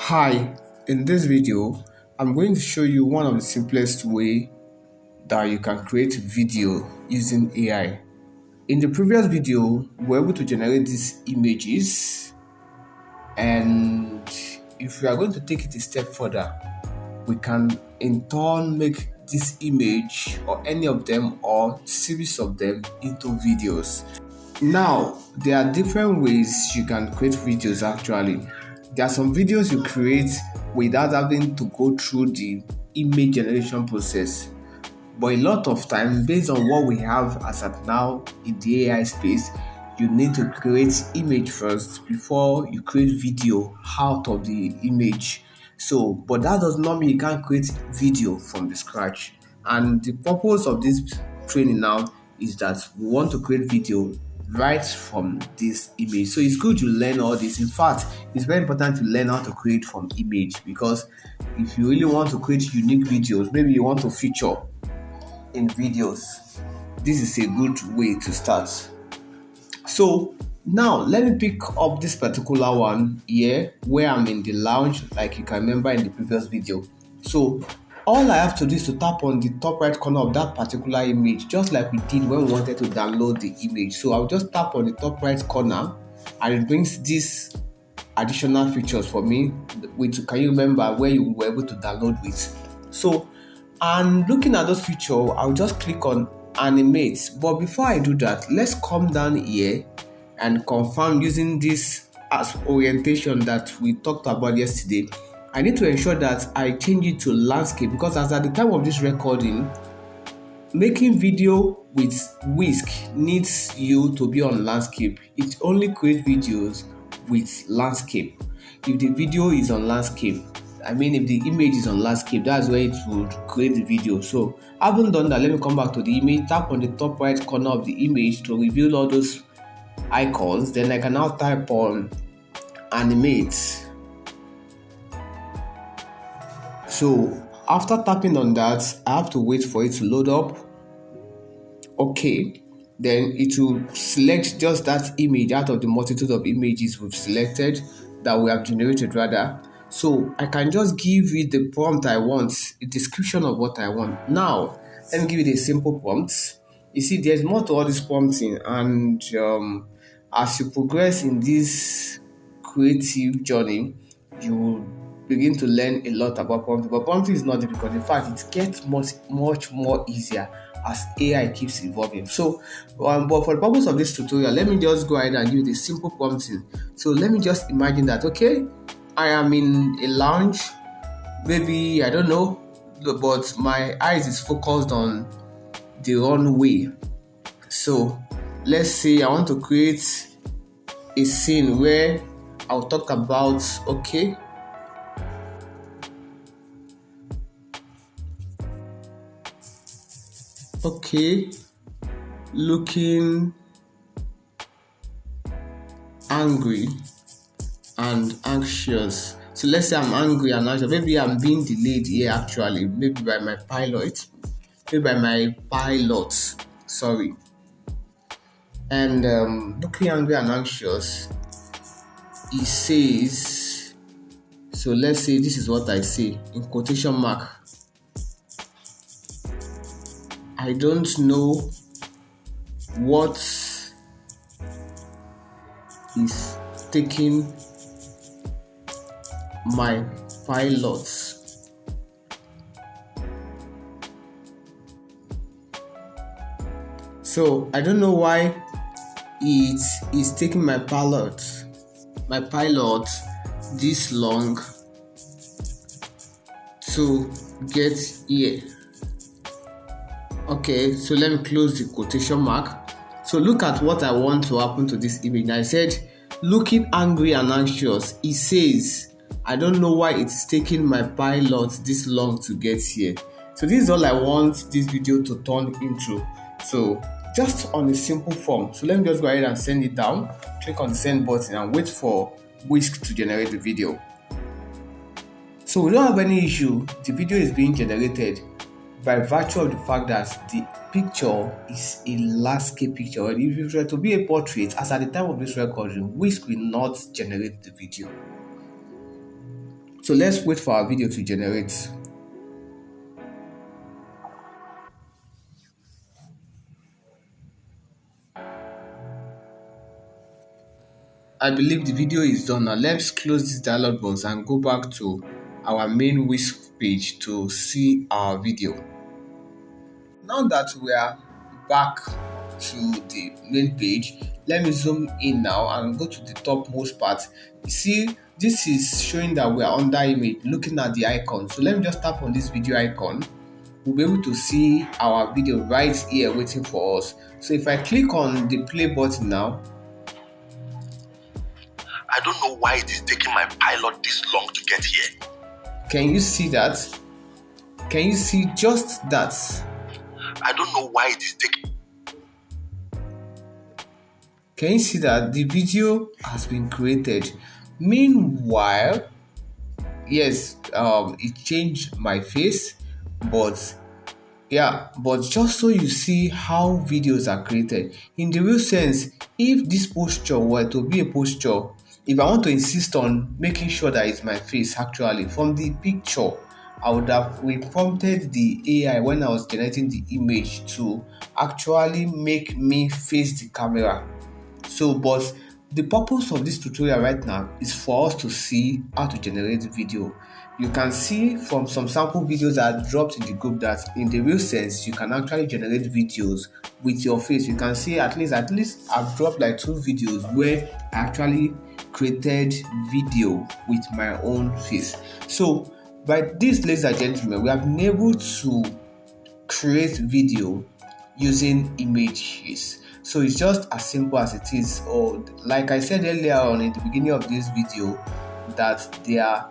Hi, in this video, I'm going to show you one of the simplest way that you can create video using AI. In the previous video, we were able to generate these images, and if we are going to take it a step further, we can in turn make this image or any of them or series of them into videos. Now, there are different ways you can create videos actually. There are some videos you create without having to go through the image generation process. But a lot of time, based on what we have as at now in the AI space, you need to create image first before you create video out of the image. So, but that does not mean you can't create video from the scratch. And the purpose of this training now is that we want to create video right from this image. So it's good to learn all this. In fact, it's very important to learn how to create from image, because if you really want to create unique videos, maybe you want to feature in videos, this is a good way to start. So now let me pick up this particular one here where I'm in the lounge, like you can remember in the previous video. So all I have to do is to tap on the top right corner of that particular image, just like we did when we wanted to download the image. So I'll just tap on the top right corner and it brings these additional features for me. Can you remember where you were able to download with? So, and looking at those features, I'll just click on animate. But before I do that, let's come down here and confirm using this as orientation that we talked about yesterday. I need to ensure that I change it to landscape, because as at the time of this recording, making video with Whisk needs you to be on landscape. It only creates videos with landscape. If the video is on landscape, if the image is on landscape, that's where it would create the video. So having done that, let me come back to the image, tap on the top right corner of the image to reveal all those icons. Then I can now type on animate. So after tapping on that, I have to wait for it to load up. Okay, then it will select just that image out of the multitude of images we've selected, that we have generated rather. So I can just give it the prompt I want, a description of what I want. Now, let me give it a simple prompt. You see, there's more to all this prompting, and as you progress in this creative journey, you will begin to learn a lot about prompting. But prompting is not difficult. In fact, it gets much more easier as AI keeps evolving. So, but for the purpose of this tutorial, let me just go ahead and give it a simple prompting. So let me just imagine that, okay, I am in a lounge, maybe, I don't know, but my eyes is focused on the runway. So let's say I want to create a scene where I'll talk about, okay, looking angry and anxious. So let's say I'm angry and anxious. Maybe I'm being delayed here actually, maybe by my pilot. Sorry. And looking angry and anxious, he says, so let's say this is what I say in quotation mark. I don't know what is taking my pilots. So I don't know why it is taking my pilot this long to get here. Okay, so let me close the quotation mark. So look at what I want to happen to this image. I said looking angry and anxious. It says, I don't know why it's taking my pilot this long to get here. So this is all I want this video to turn into. So just on a simple form. So let me just go ahead and send it down. Click on the send button and wait for Whisk to generate the video. So we don't have any issue. The video is being generated by virtue of the fact that the picture is a landscape picture. And if it were to be a portrait, as at the time of this recording, Whisk will not generate the video. So let's wait for our video to generate. I believe the video is done. Now let's close this dialog box and go back to our main Whisk page to see our video. Now that we are back to the main page, let me zoom in now and go to the topmost part. You see, this is showing that we are under image, looking at the icon. So let me just tap on this video icon. We'll be able to see our video right here waiting for us. So if I click on the play button now, I don't know why it is taking my pilot this long to get here. Can you see that? Can you see just that? I don't know why it is taking. Can you see that the video has been created? Meanwhile, yes, it changed my face, but just so you see how videos are created. In the real sense, if this posture were to be a posture, if I want to insist on making sure that it's my face actually from the picture, I would have prompted the AI when I was generating the image to actually make me face the camera. So, but the purpose of this tutorial right now is for us to see how to generate video. You can see from some sample videos I dropped in the group that in the real sense, you can actually generate videos with your face. You can see at least I've dropped like 2 videos where I actually created video with my own face. So by this, ladies and gentlemen, we have been able to create video using images. So it's just as simple as it is. Or like I said earlier on in the beginning of this video, that there are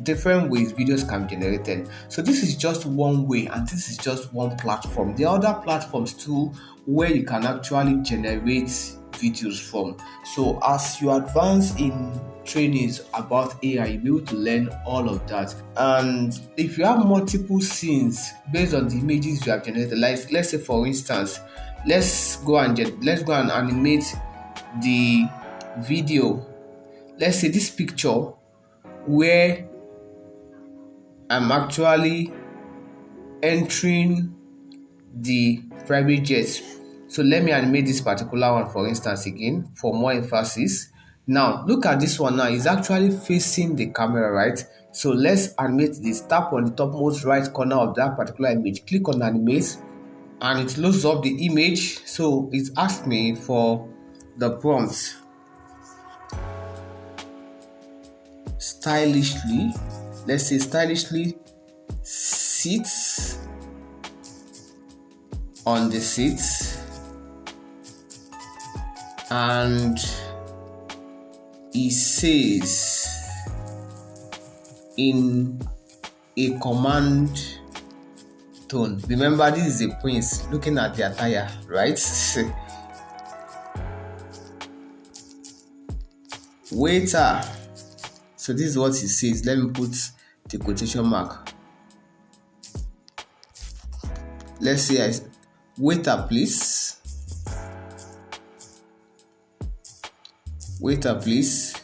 different ways videos can be generated. So this is just one way, and this is just one platform. There are other platforms too where you can actually generate videos from. So as you advance in trainings about AI, you'll be able to learn all of that. And if you have multiple scenes based on the images you have generated, like let's say for instance, let's go and animate the video. Let's say this picture where I'm actually entering the private jet. So let me animate this particular one for instance again for more emphasis. Now look at this one now, it's actually facing the camera, right? So let's animate this. Tap on the topmost right corner of that particular image, click on animate, and it loads up the image. So it asked me for the prompt. Stylishly, let's say stylishly sits on the seat and it says in a command tone. Remember, this is a prince looking at the attire, right? Waiter. So this is what it says. Let me put the quotation mark. Let's say waiter please. Waiter please.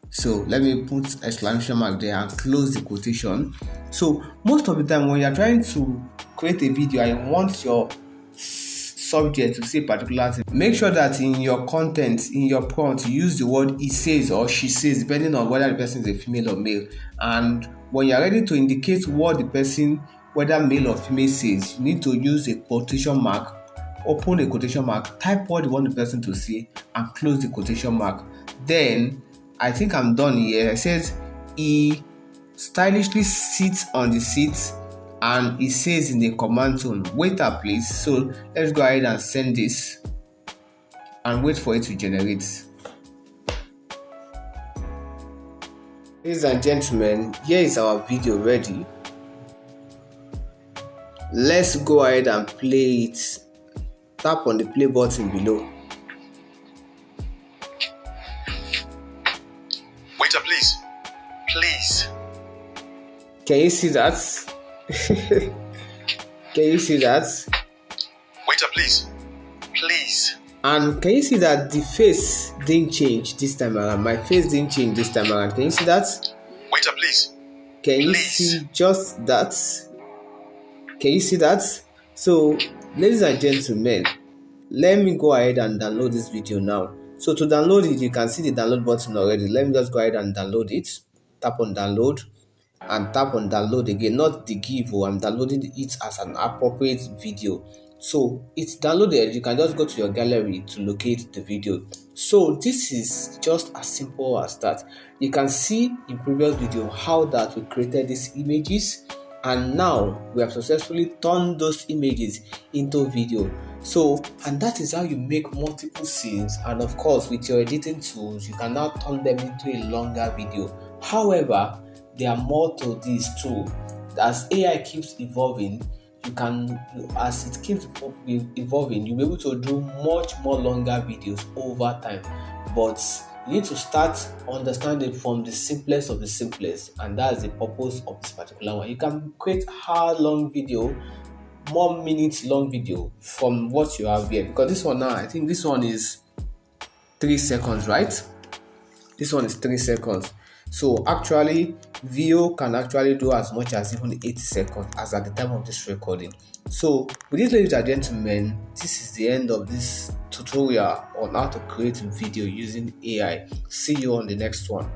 So let me put exclamation mark there and close the quotation. So most of the time when you're trying to create a video and you want your subject to say particular thing, make sure that in your content, in your prompt, you use the word he says or she says, depending on whether the person is a female or male. And when you're ready to indicate what the person, whether male or female, says, you need to use a quotation mark, open a quotation mark, type what you want the person to say, and close the quotation mark. Then I think I'm done here. It says he stylishly sits on the seat and it says in the command tone, waiter please. So let's go ahead and send this and wait for it to generate. Ladies and gentlemen, here is our video ready. Let's go ahead and play it. Tap on the play button below. Waiter, please. Please. Can you see that? Can you see that? Waiter, please. Please. And can you see that the face didn't change this time around? My face didn't change this time around. Can you see that? Waiter, please. Can you Please. see just that? Can you see that? So, ladies and gentlemen, let me go ahead and download this video now. So to download it, you can see the download button already. Let me just go ahead and download it. Tap on download and tap on download again, not the give. I'm downloading it as an appropriate video. So it's downloaded. You can just go to your gallery to locate the video. So this is just as simple as that. You can see in previous video how that we created these images, and now we have successfully turned those images into video. So, and that is how you make multiple scenes, and of course with your editing tools you can now turn them into a longer video. However, there are more to this too. As AI keeps evolving, as it keeps evolving, you'll be able to do much more longer videos over time. But you need to start understanding from the simplest of the simplest, and that's the purpose of this particular one. You can create how long video, more minutes long video from what you have here, because this one now, I think this one is 3 seconds, right? This one is 3 seconds. So actually, video can actually do as much as even 8 seconds as at the time of this recording. So with this, ladies and gentlemen, this is the end of this tutorial on how to create video using AI. See you on the next one.